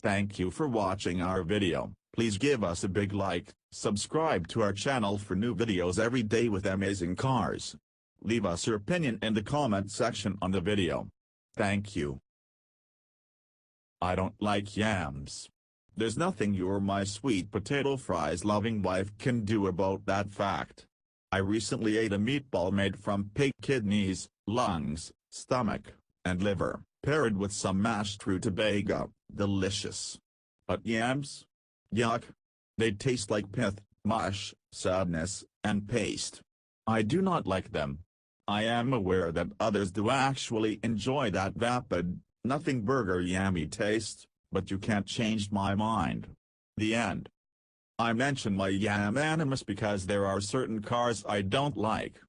Thank you for watching our video. Please give us a big like, subscribe to our channel for new videos every day with amazing cars. Leave us your opinion in the comment section on the video. Thank you. I don't like yams. There's nothing you or my sweet potato fries loving wife can do about that fact. I recently ate a meatball made from pig kidneys, lungs, stomach, and liver, paired with some mashed rutabaga. Delicious. But yams? Yuck. They taste like pith, mush, sadness, and paste. I do not like them. I am aware that others do actually enjoy that vapid, nothing burger yummy taste, but you can't change my mind. The end. I mention my yam animus because there are certain cars I don't like.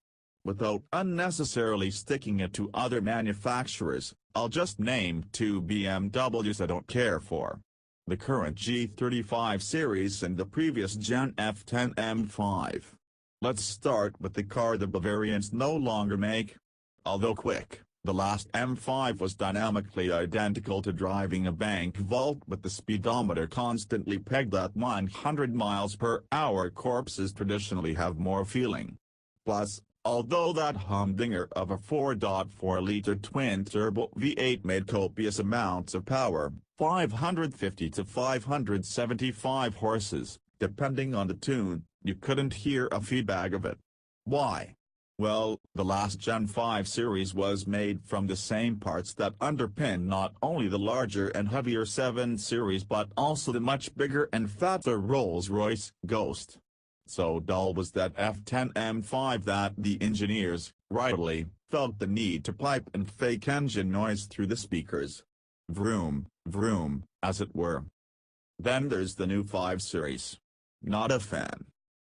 Without unnecessarily sticking it to other manufacturers, I'll just name two BMWs I don't care for. The current G35 series and the previous Gen F10 M5. Let's start with the car the Bavarians no longer make. Although quick, the last M5 was dynamically identical to driving a bank vault with the speedometer constantly pegged at 100 miles per hour. Corpses traditionally have more feeling. Plus, although that humdinger of a 4.4-liter twin-turbo V8 made copious amounts of power, 550 to 575 horses, depending on the tune, you couldn't hear a feedback of it. Why? Well, the last Gen 5 series was made from the same parts that underpin not only the larger and heavier 7 series but also the much bigger and fatter Rolls-Royce Ghost. So dull was that F10 M5 that the engineers, rightly, felt the need to pipe and fake engine noise through the speakers. Vroom, vroom, as it were. Then there's the new 5 series. Not a fan.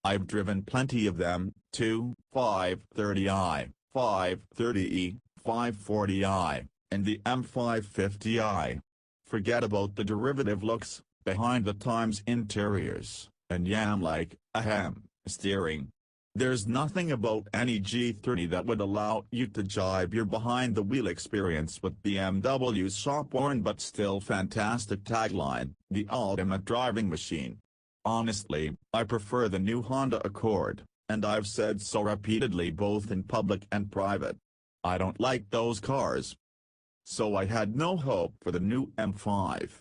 I've driven plenty of them, too, 530i, 530e, 540i, and the M550i. Forget about the derivative looks, behind the times interiors, and yam-like, ahem, steering. There's nothing about any G30 that would allow you to jibe your behind-the-wheel experience with BMW's shop-worn but still fantastic tagline, the ultimate driving machine. Honestly, I prefer the new Honda Accord, and I've said so repeatedly both in public and private. I don't like those cars. So I had no hope for the new M5.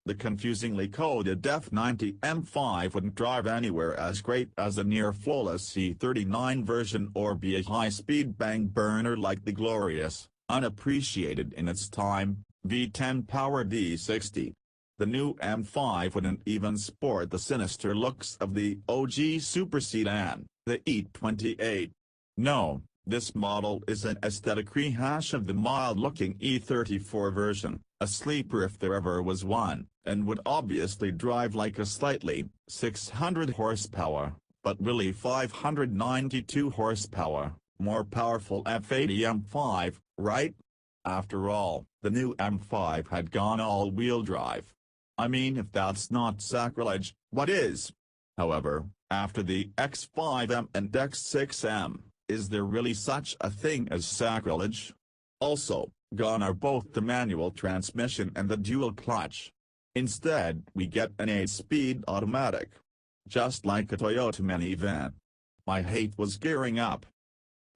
The confusingly coded F90 M5 wouldn't drive anywhere as great as a near-flawless C39 version or be a high-speed bang burner like the glorious, unappreciated in its time, V10 powered E60. The new M5 wouldn't even sport the sinister looks of the OG super sedan, the E28. No, this model is an aesthetic rehash of the mild-looking E34 version, a sleeper if there ever was one, and would obviously drive like a slightly 600 horsepower, but really 592 horsepower, more powerful F80 M5, right? After all, the new M5 had gone all-wheel drive. I mean, if that's not sacrilege, what is? However, after the X5M and X6M, is there really such a thing as sacrilege? Also, gone are both the manual transmission and the dual clutch. Instead, we get an 8-speed automatic. Just like a Toyota minivan. My hate was gearing up.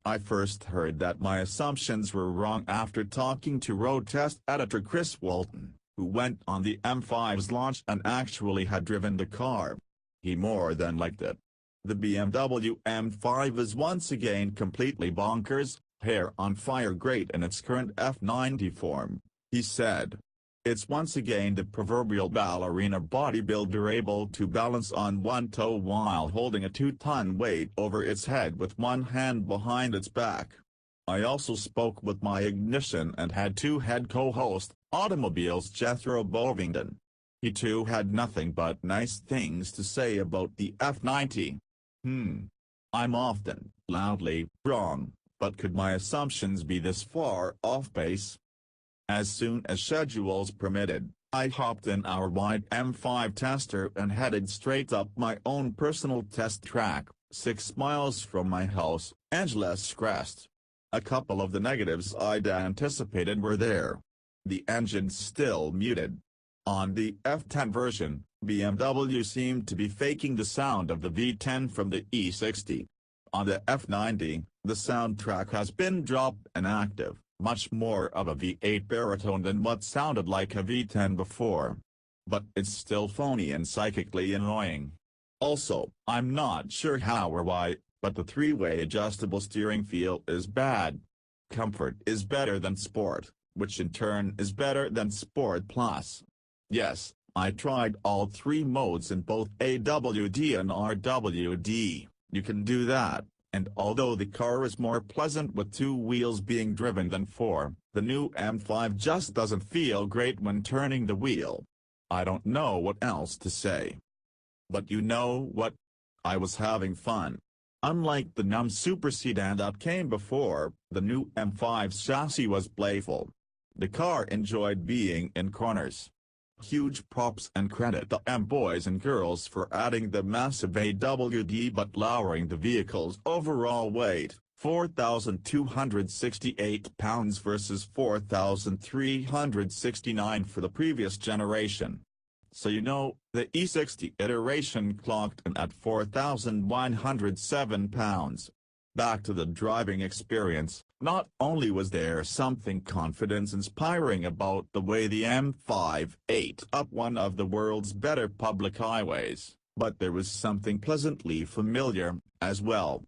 I first heard that my assumptions were wrong after talking to road test editor Chris Walton, who went on the M5's launch and actually had driven the car. He more than liked it. The BMW M5 is once again completely bonkers, hair on fire great in its current F90 form, he said. It's once again the proverbial ballerina bodybuilder able to balance on one toe while holding a 2-ton weight over its head with one hand behind its back. I also spoke with my Ignition and Had To head co-host, Automobile's Jethro Bovingdon. He too had nothing but nice things to say about the F90. I'm often, loudly, wrong, but could my assumptions be this far off base? As soon as schedules permitted, I hopped in our white M5 tester and headed straight up my own personal test track, 6 miles from my house, Angeles Crest. A couple of the negatives I'd anticipated were there. The engine's still muted. On the F10 version, BMW seemed to be faking the sound of the V10 from the E60. On the F90, the soundtrack has been dropped and active, much more of a V8 baritone than what sounded like a V10 before. But it's still phony and psychically annoying. Also, I'm not sure how or why, but the three-way adjustable steering feel is bad. Comfort is better than Sport, which in turn is better than Sport Plus. Yes, I tried all three modes in both AWD and RWD. You can do that, and although the car is more pleasant with two wheels being driven than four, the new M5 just doesn't feel great when turning the wheel. I don't know what else to say. But you know what? I was having fun. Unlike the numb super sedan that came before, the new M5's chassis was playful. The car enjoyed being in corners. Huge props and credit to M boys and girls for adding the massive AWD but lowering the vehicle's overall weight, 4,268 pounds versus 4,369 for the previous generation. So you know, the E60 iteration clocked in at 4,107 pounds. Back to the driving experience, not only was there something confidence-inspiring about the way the M5 ate up one of the world's better public highways, but there was something pleasantly familiar, as well.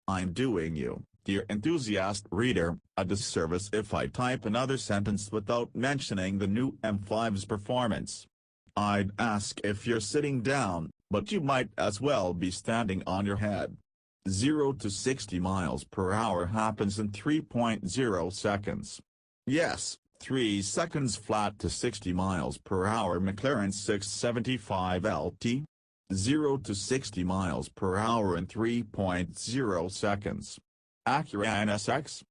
I'm doing you, dear enthusiast reader, a disservice if I type another sentence without mentioning the new M5's performance. I'd ask if you're sitting down, but you might as well be standing on your head. 0 to 60 miles per hour happens in 3.0 seconds. Yes, 3 seconds flat to 60 miles per hour McLaren 675 LT. 0 to 60 miles per hour in 3.0 seconds. Acura NSX.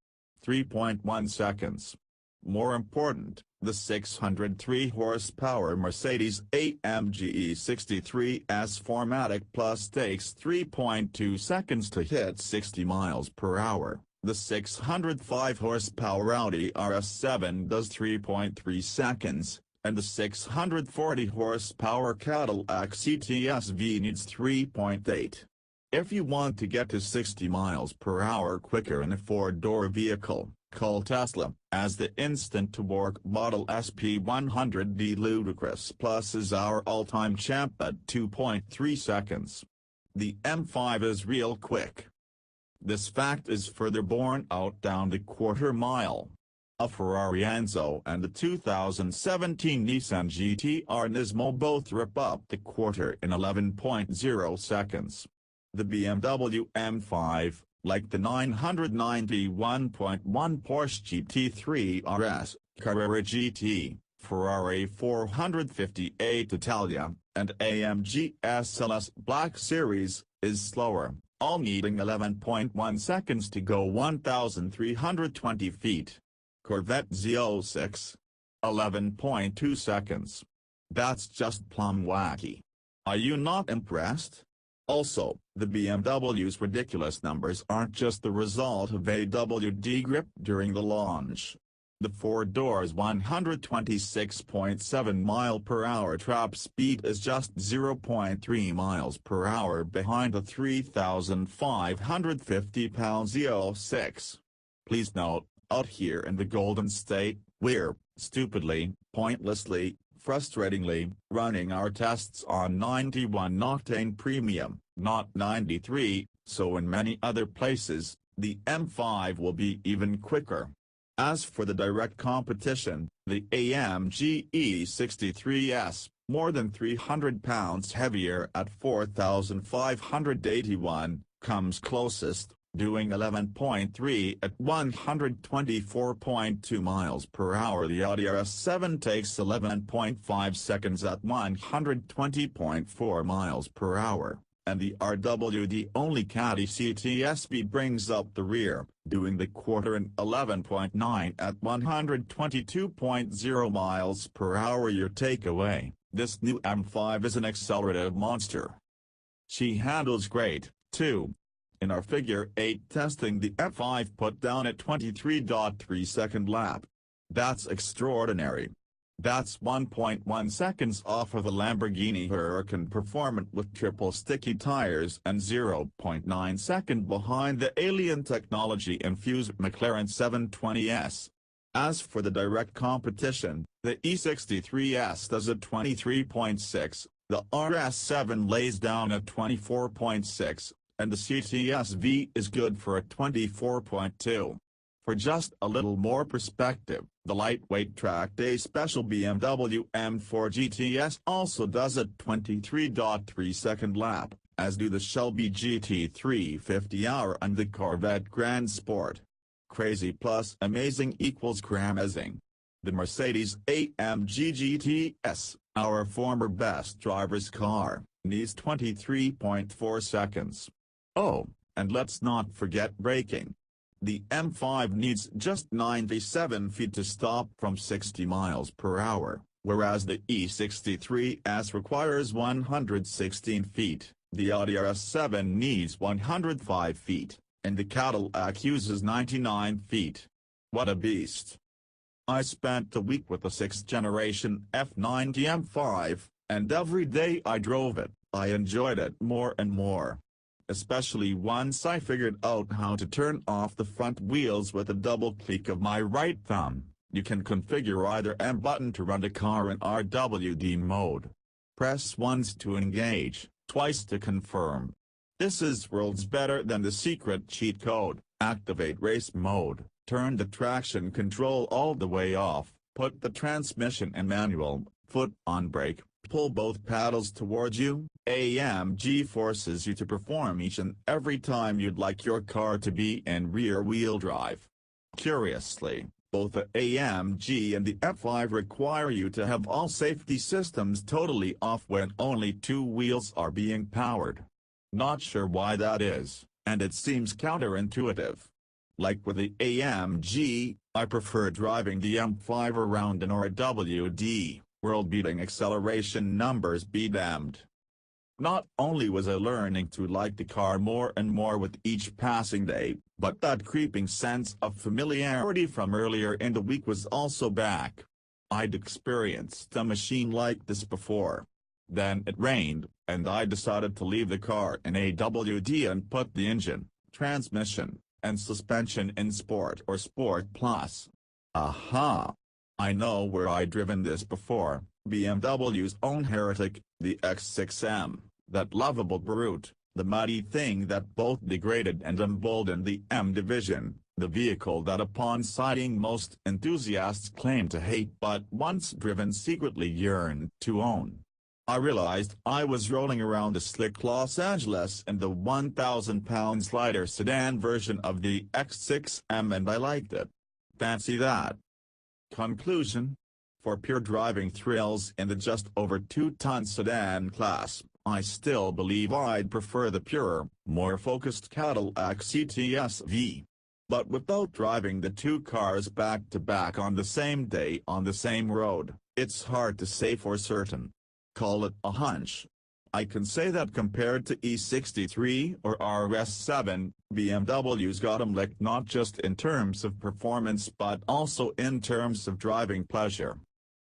3.1 seconds. More important, the 603 horsepower Mercedes-AMG E63 S4MATIC Plus takes 3.2 seconds to hit 60 miles per hour. The 605 horsepower Audi RS7 does 3.3 seconds, and the 640 horsepower Cadillac CTS-V needs 3.8. If you want to get to 60 miles per hour quicker in a four-door vehicle, call Tesla, as the instant-to-work Model S P100D Ludicrous Plus is our all-time champ at 2.3 seconds. The M5 is real quick. This fact is further borne out down the quarter mile. A Ferrari Enzo and the 2017 Nissan GT-R Nismo both rip up the quarter in 11.0 seconds. The BMW M5, like the 991.1 Porsche GT3 RS, Carrera GT, Ferrari 458 Italia, and AMG SLS Black Series, is slower, all needing 11.1 seconds to go 1,320 feet. Corvette Z06. 11.2 seconds. That's just plumb wacky. Are you not impressed? Also, the BMW's ridiculous numbers aren't just the result of AWD grip during the launch. The four-door's 126.7 mph top speed is just 0.3 miles per hour behind the 3,550-pound Z06. Please note, out here in the Golden State, we're, stupidly, pointlessly, frustratingly, running our tests on 91 octane premium, not 93, so in many other places, the M5 will be even quicker. As for the direct competition, the AMG E63S, more than 300 pounds heavier at 4,581, comes closest, doing 11.3 at 124.2 miles per hour. The Audi RS7 takes 11.5 seconds at 120.4 miles per hour, and the RWD-only Caddy CTS-V brings up the rear, doing the quarter in 11.9 at 122.0 miles per hour. Your takeaway: this new M5 is an accelerative monster. She handles great, too. In our Figure 8 testing, the M5 put down a 23.3 second lap. That's extraordinary. That's 1.1 seconds off of the Lamborghini Huracan Performant with triple sticky tires and 0.9 seconds behind the alien technology-infused McLaren 720S. As for the direct competition, the E63S does at 23.6, the RS7 lays down at 24.6, and the CTS-V is good for a 24.2. For just a little more perspective, the lightweight track day special BMW M4 GTS also does a 23.3 second lap, as do the Shelby GT350R and the Corvette Grand Sport. Crazy plus amazing equals cramazing. The Mercedes-AMG GTS, our former best driver's car, needs 23.4 seconds. Oh, and let's not forget braking. The M5 needs just 97 feet to stop from 60 miles per hour, whereas the E63S requires 116 feet, the Audi RS7 needs 105 feet, and the Cadillac uses 99 feet. What a beast. I spent a week with the 6th generation F90 M5, and every day I drove it, I enjoyed it more and more. Especially once I figured out how to turn off the front wheels with a double click of my right thumb. You can configure either M button to run the car in RWD mode. Press once to engage, twice to confirm. This is worlds better than the secret cheat code. Activate race mode, turn the traction control all the way off, put the transmission in manual, foot on brake, pull both paddles towards you. AMG forces you to perform each and every time you'd like your car to be in rear-wheel drive. Curiously, both the AMG and the F5 require you to have all safety systems totally off when only two wheels are being powered. Not sure why that is, and it seems counterintuitive. Like with the AMG, I prefer driving the M5 around in RWD. World-beating acceleration numbers be damned. Not only was I learning to like the car more and more with each passing day, but that creeping sense of familiarity from earlier in the week was also back. I'd experienced a machine like this before. Then it rained, and I decided to leave the car in AWD and put the engine, transmission, and suspension in Sport or Sport Plus. Aha! I know where I'd driven this before, BMW's own heretic, the X6M, that lovable brute, the muddy thing that both degraded and emboldened the M division, the vehicle that upon sighting most enthusiasts claim to hate but once driven secretly yearned to own. I realized I was rolling around a slick Los Angeles in the 1,000-pound lighter sedan version of the X6M and I liked it. Fancy that. Conclusion: for pure driving thrills in the just over 2-ton sedan class, I still believe I'd prefer the purer, more focused Cadillac CTS-V. But without driving the two cars back-to-back on the same day on the same road, it's hard to say for certain. Call it a hunch. I can say that compared to E63 or RS7, BMW's got 'em licked not just in terms of performance but also in terms of driving pleasure.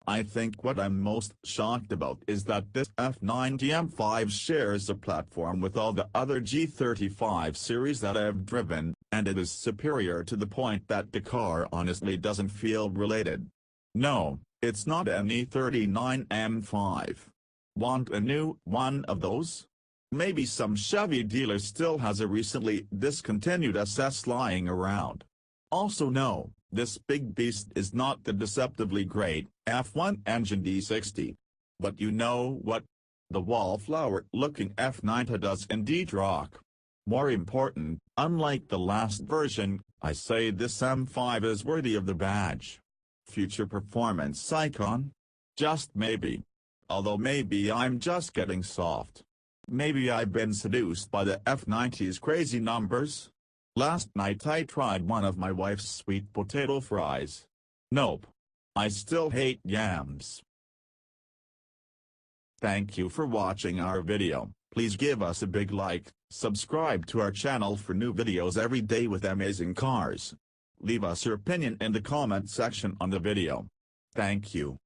I think what I'm most shocked about is that this F90 M5 shares a platform with all the other G35 series that I've driven, and it is superior to the point that the car honestly doesn't feel related. No, it's not an E39 M5. Want a new one of those? Maybe some Chevy dealer still has a recently discontinued SS lying around. Also no, this big beast is not the deceptively great F1 engine D60. But you know what? The wallflower-looking F90 does indeed rock. More important, unlike the last version, I say this M5 is worthy of the badge. Future performance icon? Just maybe. Although maybe I'm just getting soft. Maybe I've been seduced by the F90's crazy numbers. Last night I tried one of my wife's sweet potato fries. Nope. I still hate yams. Thank you for watching our video. Please give us a big like, subscribe to our channel for new videos every day with amazing cars. Leave us your opinion in the comment section on the video. Thank you.